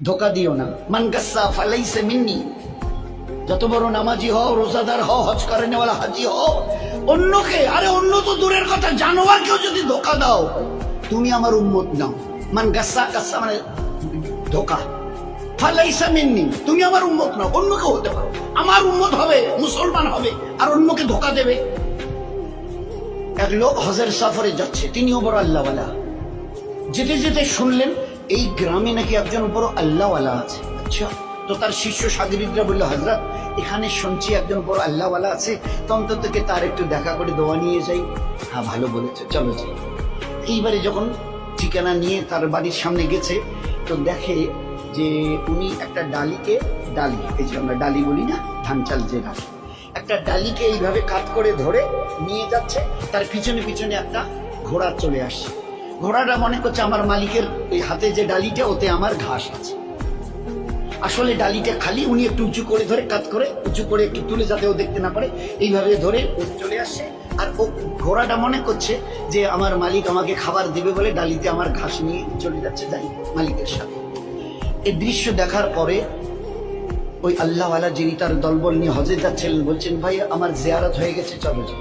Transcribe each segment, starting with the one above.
ধোকা দিও না। মান গাসসা ফালাইসা মিন্নি, যত বড় নামাজি হও, রোজাদার হও, হজ করে নেওয়ালা হাজি হও, অন্যকে, আরে অন্য তো দূরের কথা, জানোয়ারকেও যদি ধোকা দাও তুমি আমার উম্মত নাও। মান গাসসা, গাসসা মানে ধোকা, ফালাইসা মিন্নি তুমি আমার উম্মত নাও। অন্যকে হতে পারো, আমার উম্মত হবে, মুসলমান হবে, আর অন্যকে ধোকা দেবে। এক লোক হজের সফরে যাচ্ছে, তিনিও বড় আল্লাহওয়ালা। যেতে যেতে শুনলেন এই গ্রামে নাকি একজন বড় আল্লাহওয়ালা আছে। আচ্ছা, তো তার শিষ্য সাগরিদরা বললো, হযরত এখানে শুনছি একজন বড় আল্লাহওয়ালা আছে, তো অন্তত তার একটু দেখা করে দোয়া নিয়ে যাই। হ্যাঁ, ভালো বলেছে, চলো যাই। এইবারে যখন ঠিকানা নিয়ে তার বাড়ির সামনে গেছে, তো দেখে যে উনি একটা ডালিকে, ডালি এই যে আমরা ডালি বলি না, ধান চাল যে ডালি, একটা ডালিকে এইভাবে কাত করে ধরে নিয়ে যাচ্ছে। তার পিছনে পিছনে একটা ঘোড়া চলে আসছে। ঘোড়াটা মনে করছে আমার মালিকের ওই হাতে যে ডালিটা, ওতে আমার ঘাস আছে। আসলে ডালিটা খালি, উনি একটু উঁচু করে ধরে, কাত করে উঁচু করে একটু তুলে যাতে ও দেখতে না পারে, এইভাবে ধরে চলে আসছে। আর ও ঘোড়াটা মনে করছে যে আমার মালিক আমাকে খাবার দেবে বলে ডালিতে আমার ঘাস নিয়ে চলে যাচ্ছে, যাই মালিকের সাথে। এই দৃশ্য দেখার পরে ওই আল্লাহওয়ালা যিনি তার দলবল নিয়ে হজে যাচ্ছিলেন বলছেন, ভাই আমার জিয়ারত হয়ে গেছে, চলো যাই,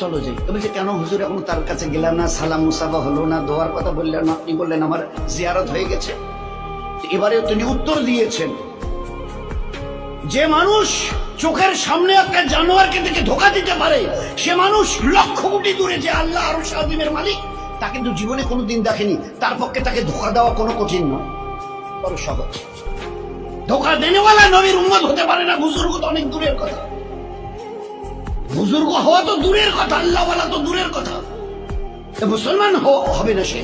চলো যাই। বলছে, কেন হুজুর, এখন তার কাছে গেলাম না, সালাম মুসাফা হলো না, দোয়ার কথা বললেন না, আপনি বললেন আমার জিয়ারত হয়ে গেছে। এবারে তিনি উত্তর দিয়েছেন, যে মানুষ চোখের সামনে একটা জানোয়ারকে দেখে ধোকা দিতে পারে, সে মানুষ লক্ষ কোটি দূরে যে আল্লাহ আরশ আযীমের মালিক, তাকে তো জীবনে কোনোদিন দেখেনি। তার পক্ষে তাকে ধোকা দেওয়া কোনো কঠিন নয়, বড় সহজ। ধোকা দেনেওয়ালা নবীর উম্মত হতে পারে না, বুজুর্গ তো অনেক দূরের কথা, বুজুর্গ হওয়া তো দূরের কথা, আল্লাহওয়ালা তো দূরের কথা, মুসলমান হবে না সে।